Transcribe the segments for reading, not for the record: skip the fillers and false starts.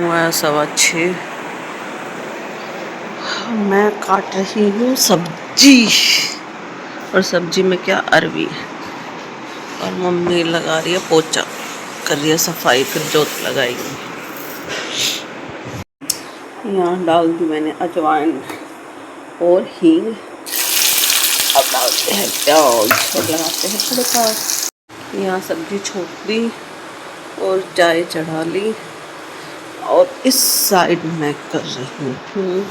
हुआ 6:15। मैं काट रही हूँ सब्जी, और सब्जी में क्या, अरवी। और मम्मी लगा रही है पोछा, कर रही है सफाई, फिर जोत लगाएगी। यहाँ डाल दी मैंने अजवाइन और हींग। अब डालते हैं प्याज और लगाते हैं तड़का। यहाँ सब्जी छोड़ दी और चाय चढ़ा ली। और इस साइड मैं कर रही हूँ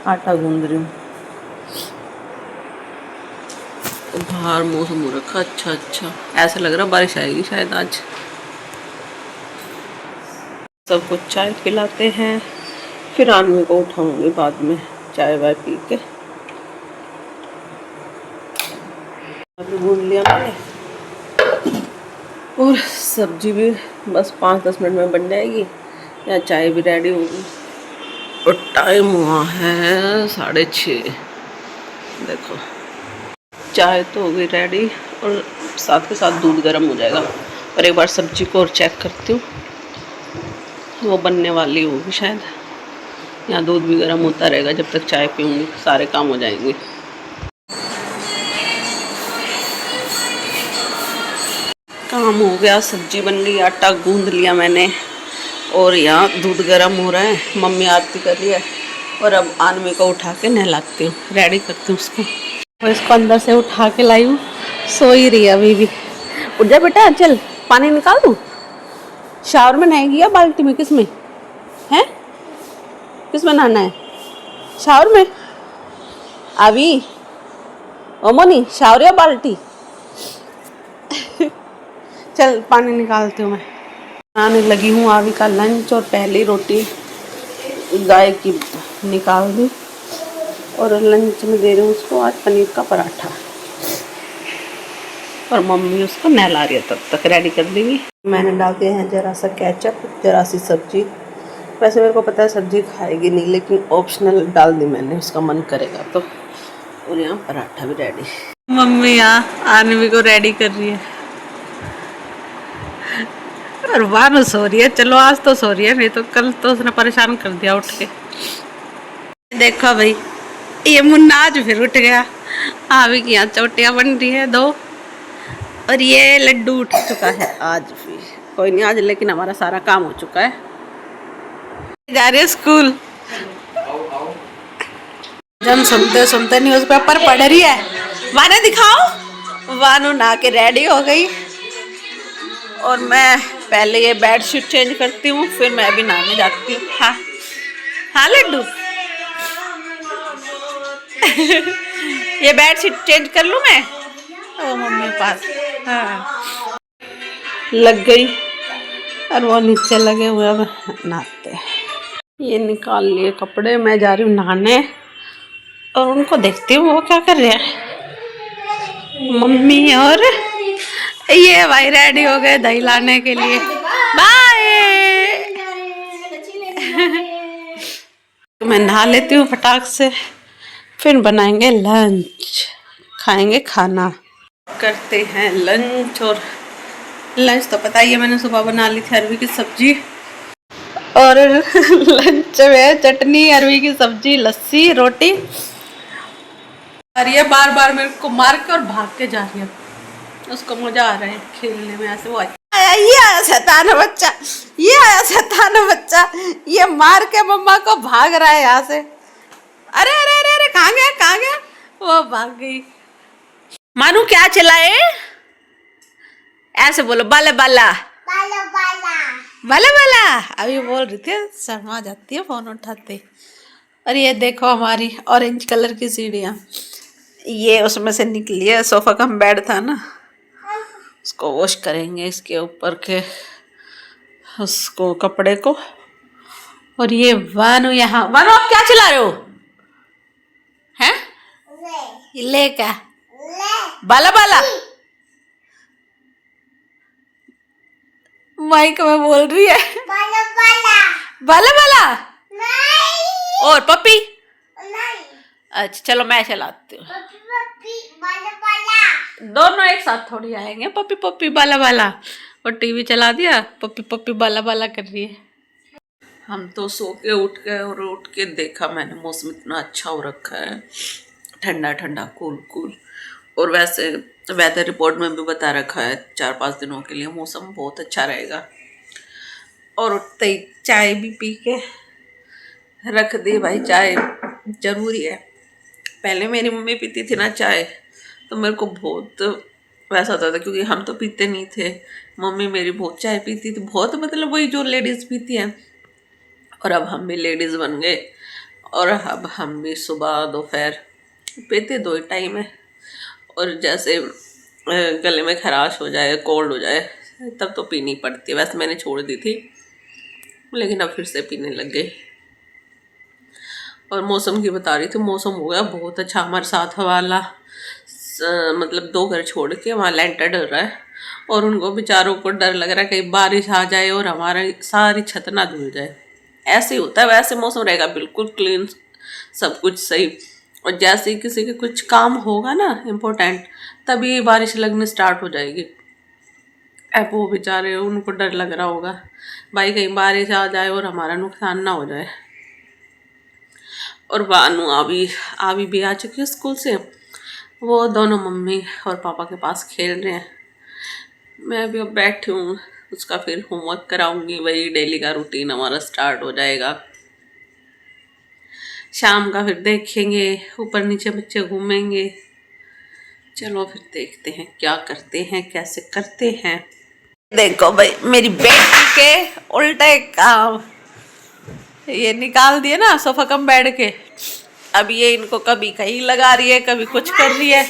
आटा गूंद रही हूँ। तो बाहर मौसम हो रखा अच्छा, ऐसा लग रहा बारिश आएगी शायद आज। सबको चाय पिलाते हैं, फिर आदमी को उठाऊंगी बाद में चाय वाय पी के। अभी गूंद लिया मैंने, और सब्जी भी बस 5-10 मिनट में बन जाएगी। या चाय भी रेडी होगी। और टाइम हुआ है 6:30। देखो चाय तो हो गई रेडी, और साथ के साथ दूध गर्म हो जाएगा। और एक बार सब्जी को और चेक करती हूँ, वो बनने वाली होगी शायद। यहाँ दूध भी गर्म होता रहेगा जब तक चाय पीऊँगी, सारे काम हो जाएंगे। काम हो गया, सब्जी बन गई, आटा गूंद लिया मैंने, और यहाँ दूध गर्म हो रहा है। मम्मी आरती कर रही है, और अब आदमी को उठा के नहलाती हूँ, रेडी करती हूँ उसको। और इसको अंदर से उठा के लाई हूँ, सो ही रही है अभी भी। उठ जा बेटा, चल पानी निकाल दूँ। शावर में नहाएगी या बाल्टी में, किस में है, किस में नहाना है? शावर में अभी? ओ मोनी, शावर या बाल्टी? चल पानी निकालती हूँ मैं। बनाने लगी हूँ आवी का लंच, और पहली रोटी गाय की निकाल दी, और लंच में दे रही हूँ उसको आज पनीर का पराठा। और मम्मी उसको नहला रही है, तब तक रेडी कर देंगी। मैंने डाल दिया है जरा सा केचप, जरा सी सब्जी। वैसे मेरे को पता है सब्जी खाएगी नहीं, लेकिन ऑप्शनल डाल दी मैंने, उसका मन करेगा तो। और यहाँ पराठा भी रेडी। मम्मी यहाँ आनवी को रेडी कर रही है, और वानू सो रही है। चलो आज तो सो रही है, नहीं तो कल तो उसने परेशान कर दिया उठ के। देखो भाई, ये मुन्ना आज फिर उठ गया। आवी की यहाँ चोटियाँ बन रही है 2, और ये लड्डू उठ चुका है आज भी। कोई नहीं आज, लेकिन हमारा सारा काम हो चुका है। जा रहे स्कूल। जब सुनते सुनते न्यूज़पेपर पढ़ रही है। वाने दिखाओ। वानू नहा के रेडी हो गई, और मैं पहले ये बेडशीट चेंज करती हूँ, फिर मैं भी नहाने जाती हूँ। हाँ हाँ लड्डू। ये बेडशीट चेंज कर लूँ मैं, ओ मम्मी के पास। हाँ लग गई, और वो नीचे लगे हुए अब नहाते हैं। ये निकाल लिए कपड़े, मैं जा रही हूँ नहाने, और उनको देखती हूँ वो क्या कर रहे हैं। मम्मी और ये भाई रेडी हो गए दही लाने के लिए। बाय। मैं नहा लेती हूँ फटाक से, फिर बनाएंगे लंच, खाएंगे खाना। करते हैं लंच, और लंच तो पता ही है मैंने सुबह बना ली थी अरवी की सब्जी, और लंच में चटनी, अरवी की सब्जी, लस्सी, रोटी। और ये बार बार मेरे को मार के और भाग के जा रही है, उसको मजा आ रहा है खेलने में। ऐसे वो ये आया शैतान बच्चा, ये आया शैतान बच्चा, ये मार के मम्मा को भाग रहा है यहाँ से। अरे अरे अरे अरे, कहाँ गया कहाँ गया? वो भाग गई। मानू क्या चलाए? ऐसे बोलो, बाला बाला बाला बाला बाला बाला। अभी बोल रही थी, शर्मा जाती है फोन उठाते। और ये देखो हमारी ऑरेंज कलर की सीढ़ियाँ, ये उसमें से निकली है। सोफा का बेड था ना, उसको वॉश करेंगे, इसके ऊपर के उसको कपड़े को। और ये वानू यहाँ, वानू आप क्या चला रहे हो? हैं? ले क्या? बाला बाला माइक में बोल रही है। बाला बाला बाला बाला नहीं। और पपी नहीं। अच्छा चलो मैं चलाती हूँ। दोनों एक साथ थोड़ी आएंगे। पपी पपी बाला बाला, और टीवी चला दिया, पपी पपी बाला बाला कर रही है। हम तो सो के उठ गए और उठ के देखा मैंने मौसम इतना अच्छा हो रखा है, ठंडा ठंडा कूल कूल। और वैसे वेदर रिपोर्ट में भी बता रखा है 4-5 दिनों के लिए मौसम बहुत अच्छा रहेगा। और उठते ही चाय भी पी के रख दी भाई, चाय ज़रूरी है। पहले मेरी मम्मी पीती थी ना चाय, तो मेरे को बहुत वैसा होता था क्योंकि हम तो पीते नहीं थे। मम्मी मेरी बहुत चाय पीती थी, बहुत मतलब वही जो लेडीज़ पीती हैं। और अब हम भी लेडीज़ बन गए और अब हम भी सुबह दोपहर पीते 2 ही टाइम है। और जैसे गले में खराश हो जाए, कोल्ड हो जाए, तब तो पीनी पड़ती है। वैसे मैंने छोड़ दी थी लेकिन अब फिर से पीने लग गई। और मौसम की बता रही थी, मौसम हो गया बहुत अच्छा हमारे साथ वाला, मतलब 2 घर छोड़ के वहाँ लेंटर डल रहा है और उनको बेचारों को डर लग रहा है कहीं बारिश आ जाए और हमारी सारी छत ना धुल जाए। ऐसे ही होता है, वैसे मौसम रहेगा बिल्कुल क्लीन, सब कुछ सही। और जैसे ही किसी के कुछ काम होगा ना इम्पोर्टेंट, तभी बारिश लगने स्टार्ट हो जाएगी। अब वो बेचारे, उनको डर लग रहा होगा भाई कहीं बारिश आ जाए और हमारा नुकसान ना हो जाए। और बानू आवी भी आ चुकी है स्कूल से, वो दोनों मम्मी और पापा के पास खेल रहे हैं। मैं भी अब बैठी हूँ, उसका फिर होमवर्क कराऊंगी, वही डेली का रूटीन हमारा स्टार्ट हो जाएगा। शाम का फिर देखेंगे, ऊपर नीचे बच्चे घूमेंगे। चलो फिर देखते हैं क्या करते हैं, कैसे करते हैं। देखो भाई मेरी बेटी के उल्टे काम, ये निकाल दिए ना सोफा कम बैठ के। अब ये इनको कभी कहीं लगा रही है, कभी कुछ कर रही है।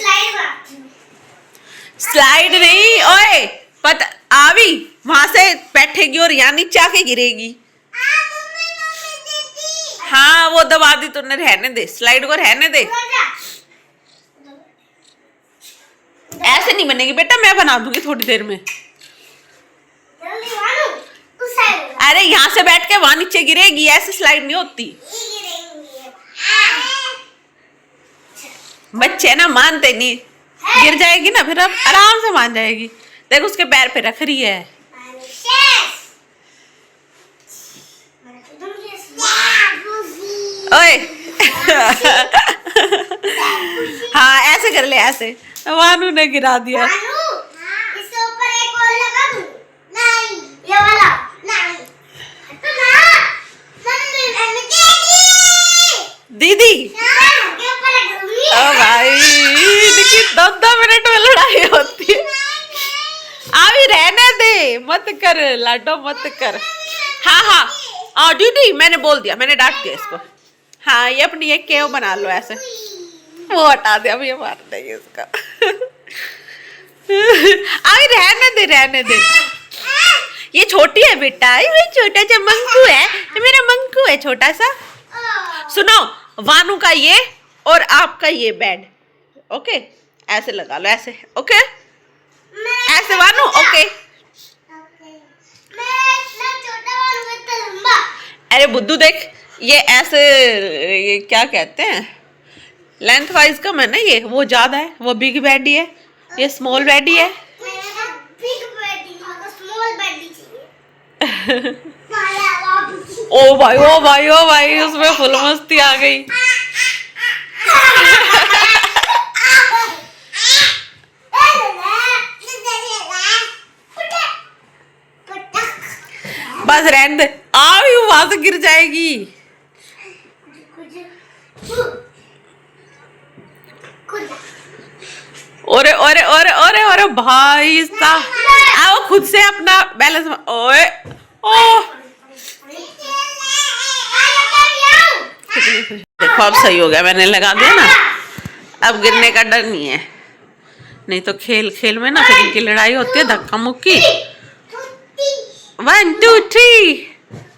स्लाइड नहीं ओए, पता आवी वहां से बैठेगी और यहाँ नीचे आके गिरेगी। हाँ वो दबा दी तूने, रहने दे स्लाइड को, रहने दे। ऐसे नहीं बनेगी बेटा, मैं बना दूंगी थोड़ी देर में। अरे यहाँ से बैठ के वहां नीचे गिरेगी, ऐसे स्लाइड नहीं होती। बच्चे ना मानते नहीं, गिर जाएगी ना फिर अब आराम से मान जाएगी। देख उसके पैर पे रख रही है। ओए हाँ ऐसे कर ले, ऐसे। वानू ने गिरा दिया। इसके ऊपर एक और लगा दूं? नहीं, ये वाला नहीं। तो ना, दीदी ओ भाई देखिए 10 मिनट में लड़ाई होती है। अभी रहने दे, मत कर लाडो मत कर। हाँ हाँ दीदी मैंने बोल दिया, मैंने डांट दिया इसको। हाँ ये अपनी एक केव बना लो ऐसे, वो हटा दे, अभी ये मार देंगे इसका। अभी रहने दे। ये छोटी है बेटा, ये छोटा सा मंकू है, ये मेरा मंकू है छोटा सा। सुनो वानू का ये और आपका ये बेड, ओके ऐसे लगा लो, ऐसे ओके, ऐसे वानू ओके। अरे बुद्धू देख, ये ऐसे, ये क्या कहते हैं, लेंथ वाइज कम है ना, ये वो ज्यादा है, वो बिग बेड ही है, ये स्मॉल बेड ही है। ओ भाई उसमें फुल मस्ती आ गई। बस रहने दे, वहां से गिर जाएगी। ओरे भाई साहब, वो खुद से अपना बैलेंस, ओए ओ देखो अब सही हो गया, मैंने लगा दिया ना, अब गिरने का डर नहीं है। नहीं तो खेल खेल में ना फिर इनकी लड़ाई होती है, धक्का मुक्की। 1 2 3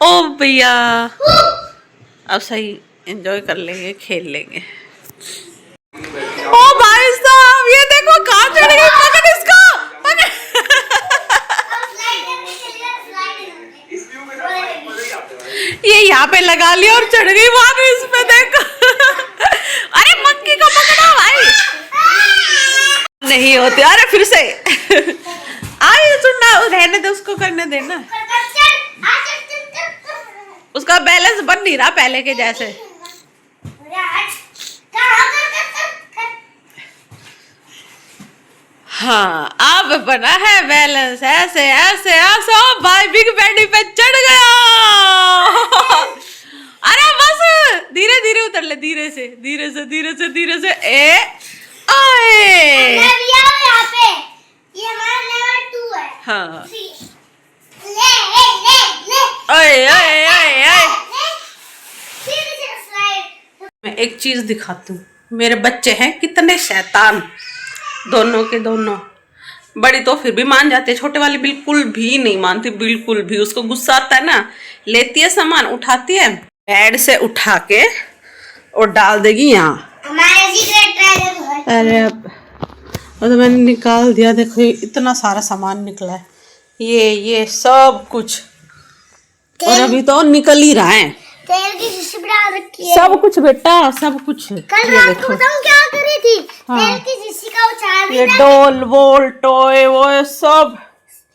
ओ भैया अब सही एंजॉय कर लेंगे, खेल लेंगे। ओ भाई साहब ये देखो कहाँ चढ़ गई, पकड़ इसको, पकड़। ये यहाँ पे लगा लिया और चढ़ गई वहां इस पे, देखो। अरे मंकी को पकड़ो भाई, नहीं होते। अरे फिर से आई सुनना, रहने दे उसको, करने देना, उसका बैलेंस बन नहीं रहा पहले के जैसे। हाँ अब बना है बैलेंस, ऐसे ऐसे ऐसे। ओ भाई बिग बैडी पे चढ़ गया। अरे बस धीरे धीरे उतर ले, धीरे से धीरे से धीरे से धीरे से। ए ओए यहाँ पे ये हमारा लेवल 2 है। हाँ ले ले ले ले। ओए ओए ओए ओए। मैं एक चीज दिखाती हूँ, मेरे बच्चे हैं कितने शैतान, दोनों के दोनों। बड़ी तो फिर भी मान जाते, छोटे वाली बिल्कुल भी नहीं मानती, बिल्कुल भी। उसको गुस्सा आता है ना, लेती है सामान, उठाती है, बेड से उठा के और डाल देगी यहाँ। अरे अब तो मैंने निकाल दिया, देखो इतना सारा सामान निकला है, ये सब कुछ, और अभी तो निकल ही रहा है। तेल की शीशी भी डाल रखी है। सब कुछ बेटा, सब कुछ। कल रात को बताऊं क्या करी थी? हाँ। तेल की शीशी का उछाल ये डोल वोल टॉय वो सब,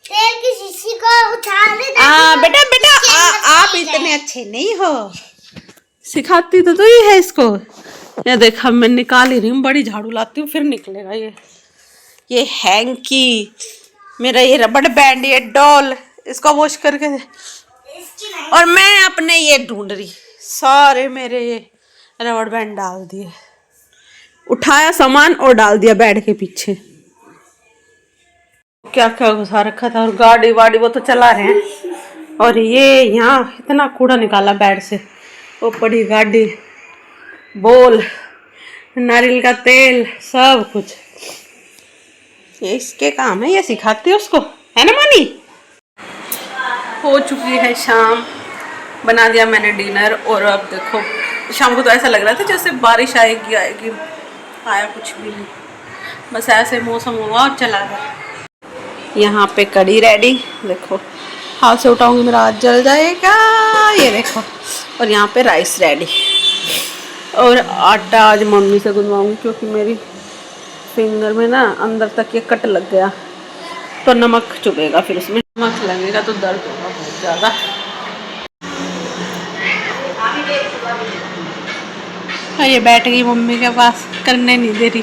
तेल की शीशी को उछाल रही थी। बेटा बेटा आप इतने अच्छे नहीं हो, सिखाती तो ही है इसको। ये देखा मैं निकाल ही रही हूँ, बड़ी झाड़ू लाती हूँ फिर निकलेगा ये हैंकी, मेरा ये रबड़ बैंड, ये डॉल, इसको वॉश करके दे। और मैं अपने ये ढूंढ रही, सारे मेरे ये रबड़ बैंड डाल दिए, उठाया सामान और डाल दिया बेड के पीछे। क्या क्या घुसा रखा था, और गाड़ी वाड़ी वो तो चला रहे हैं। और ये यहाँ इतना कूड़ा निकाला बेड से, वो पड़ी गाड़ी, बोल, नारियल का तेल, सब कुछ। ये इसके काम है, ये सिखाती है उसको, है ना मानी। हो चुकी है शाम, बना दिया मैंने डिनर। और अब देखो शाम को तो ऐसा लग रहा था जैसे बारिश आएगी, आया कुछ भी नहीं, बस ऐसे मौसम हुआ और चला गया। यहाँ पे कढ़ी रेडी, देखो हाथ से उठाऊंगी मेरा हाथ जल जाएगा, ये देखो। और यहाँ पे राइस रेडी, और आटा आज मम्मी से गुनवाऊंगी क्योंकि मेरी फिंगर में ना अंदर तक ये कट लग गया, तो नमक चुभेगा, फिर उसमें नमक लगेगा तो दर्द होगा बहुत ज़्यादा। ये बैठ गई मम्मी के पास, करने नहीं दे रही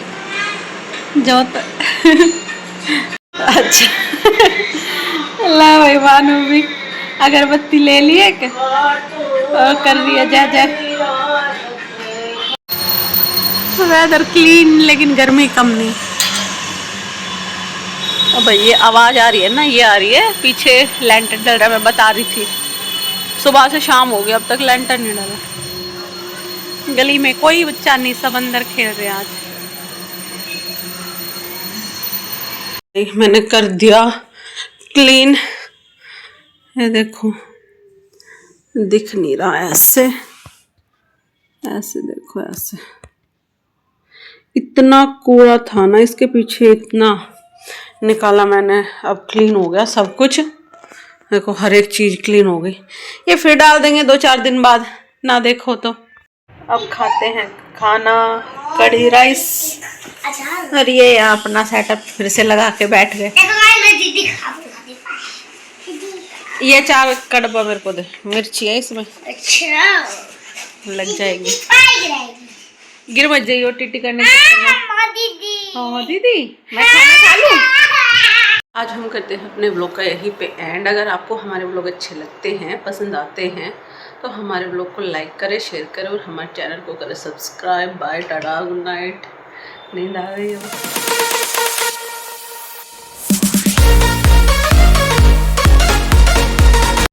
जो तो। अच्छा ला भाई बानू भी अगरबत्ती ले लिए और कर दिया जय जय। वेदर क्लीन लेकिन गर्मी कम नहीं। अब ये आवाज़ आ रही है ना, ये आ रही है पीछे लैंटर डल रहा है, मैं बता रही थी। सुबह से शाम हो गई अब तक लैंटर नहीं डला। गली में कोई बच्चा नहीं, सब अंदर खेल रहे हैं आज। मैंने कर दिया क्लीन, ये देखो दिख नहीं रहा है, ऐसे ऐसे देखो, ऐसे इतना कूड़ा था ना इसके पीछे, इतना निकाला मैंने, अब क्लीन हो गया सब कुछ। देखो हर एक चीज क्लीन हो गई। ये फिर डाल देंगे 2-4 दिन बाद ना देखो तो। अब खाते हैं खाना, कढ़ी राइस। और ये यहाँ अपना सेटअप फिर से लगा के बैठ गए। ये 4 कड़वा मेरे को दे, मिर्ची है इसमें, अच्छा लग जाएगी, गिर मत जाइए टिटी करने से। हाँ दीदी मैं खाना खा लूं। आज हम करते हैं अपने व्लॉग का यहीं पे एंड। अगर आपको हमारे व्लॉग अच्छे लगते हैं, पसंद आते हैं, तो हमारे व्लॉग को लाइक करें, शेयर करें और हमारे चैनल को करें subscribe. Bye, tata, good night, नींद आ गई है।